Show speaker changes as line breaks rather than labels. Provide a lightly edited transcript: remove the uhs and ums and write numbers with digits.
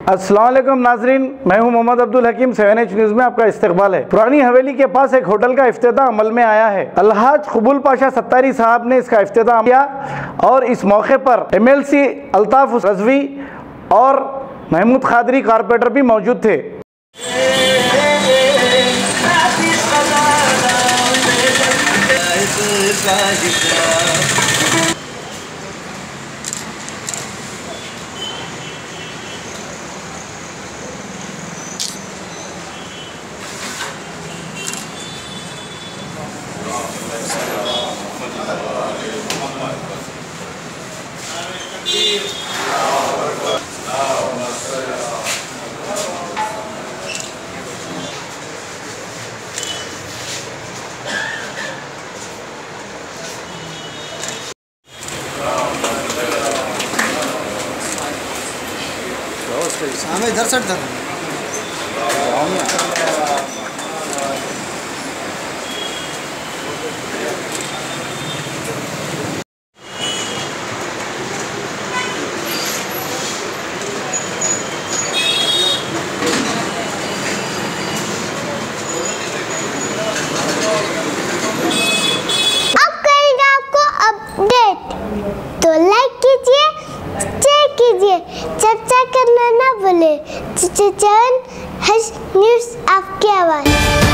अस्सलाम वालेकुम नाजरीन, मैं हूं मोहम्मद अब्दुल हकीम। 7H न्यूज़ में आपका इस्तकबाल है। पुरानी हवेली के पास एक होटल का इफ्तिताह अमल में आया है। अलहाज कबूल पाशा सत्तारी साहब ने इसका इफ्तिताह किया और इस मौके पर MLC अल्ताफ रजवी और महमूद खादरी कारपेंटर भी मौजूद थे।
हमें इधर से इधर
अब करेंगे आपको अपडेट, तो लाइक कीजिए, शेयर कीजिए, चर्चा करना ना भूले। 7H न्यूज़ आपकी आवाज़।